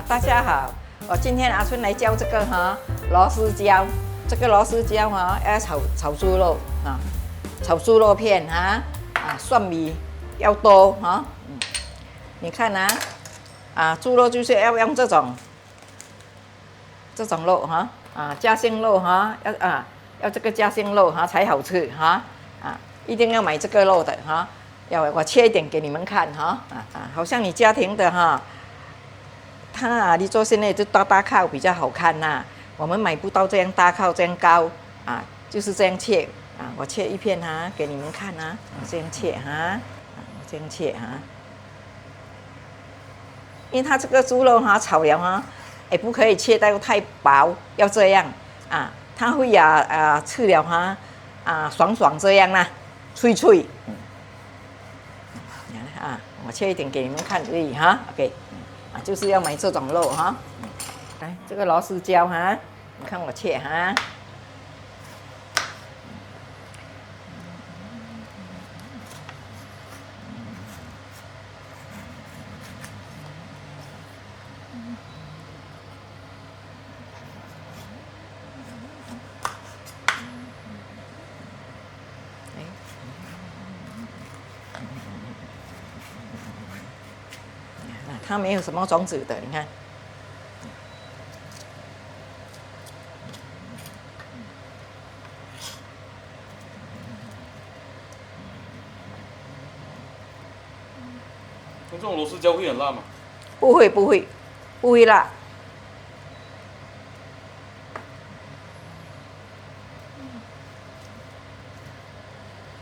大家好，我今天阿春来教这个螺丝椒。这个螺丝椒要炒猪肉炒猪肉片蒜米要多你看猪肉就是要用这种肉夹心肉要这个夹心肉才好吃一定要买这个肉的要我切一点给你们看好像你家庭的你做现在就大靠比较好看我们买不到这样大靠这样高就是这样切我切一片给你们看这样切这样切因为它这个猪肉炒了也不可以切到太薄，要这样它会吃了爽爽这样脆脆我切一点给你们看而已OK 就是要买这种肉来这个螺丝椒你看我切它没有什么种子的，你看。用这种螺丝椒会很辣吗？不会辣。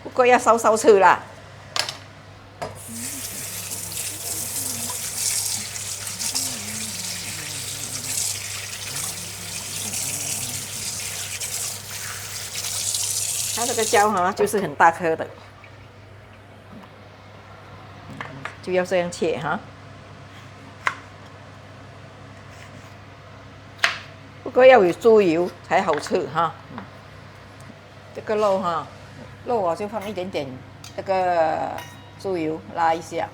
不过要稍吃啦。它这个椒就是很大颗的，就要这样切不过要有猪油才好吃这个肉肉我就放一点点这个猪油拉一下。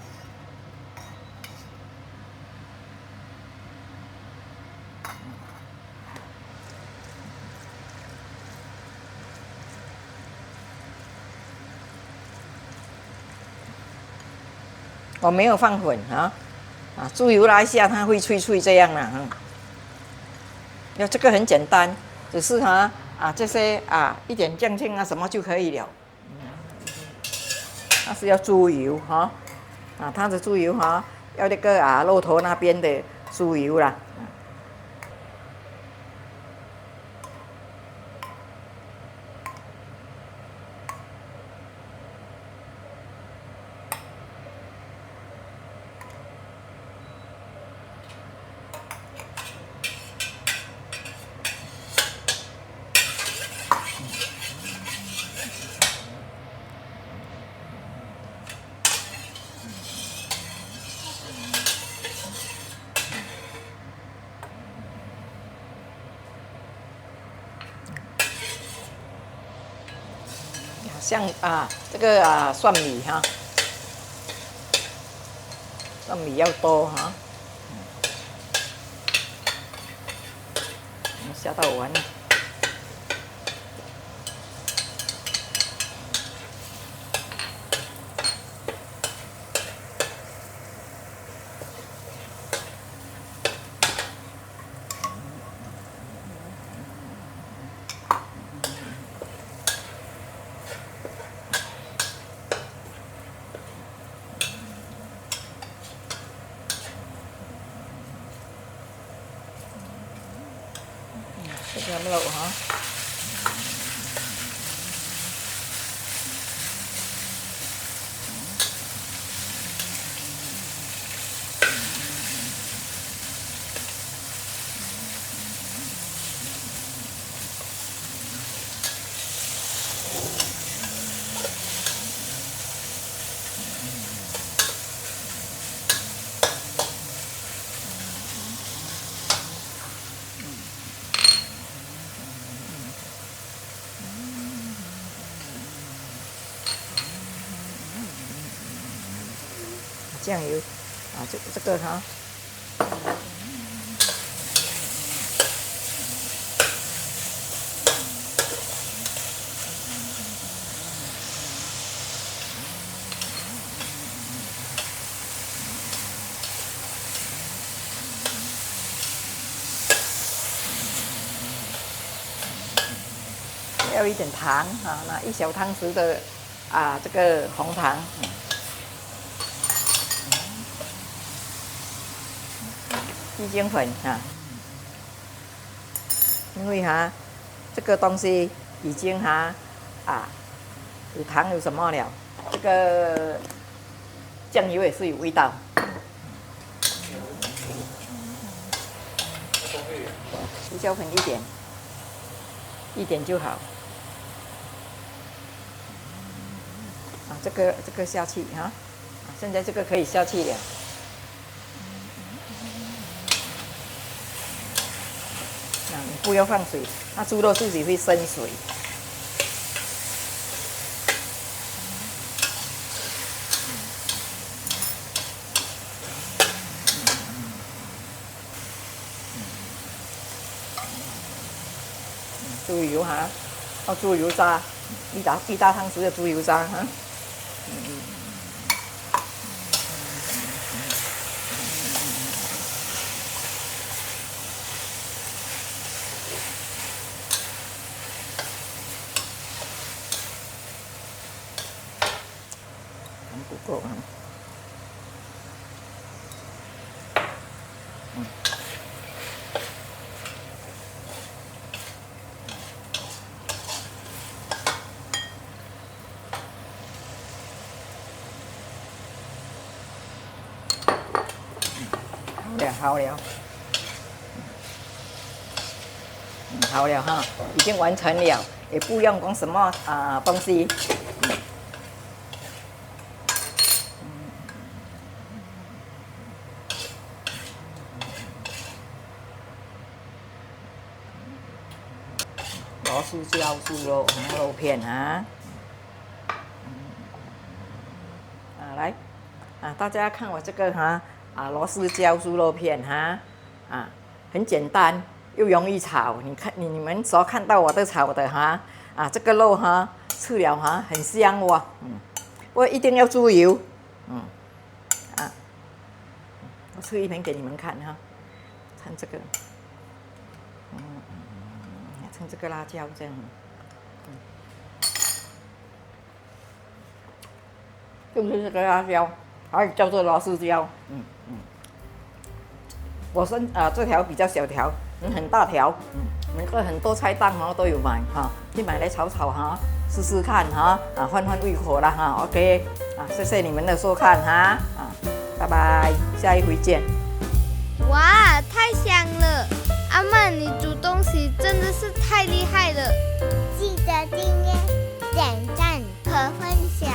我没有放粉猪油拉一下，它会脆脆这样要这个很简单，只是这些一点酱青什么就可以了。那是要猪油它的猪油要那个肉头那边的猪油啦。像这个蒜米蒜米要多下到完了。这个肉酱油这个要一点糖啊，那1小汤匙的这个红糖。鸡精粉啊，因为这个东西已经有糖有什么了，这个酱油也是有味道。胡椒粉一点就好。这个下去现在这个可以下去了。你不要放水，那猪肉自己会生水。猪油猪油渣，一大汤匙的猪油渣不够好了，好了已经完成了，也不用讲什么东西。螺丝椒猪肉红肉片来大家看我这个螺丝椒猪肉片很简单又容易炒。你看你们所看到我的炒的这个肉吃了很香哦。不过一定要猪油。我吃一片给你们看看这个。趁这个辣椒这样，就是这个辣椒，还有叫做螺丝椒，我这条比较小条，很大条，那个很多菜档都有买去买来炒试试看换胃口啦OK 谢谢你们的收看拜拜，下一回见。哇，太香了！阿曼，你煮东西真的是太厉害了！记得订阅、点赞和分享。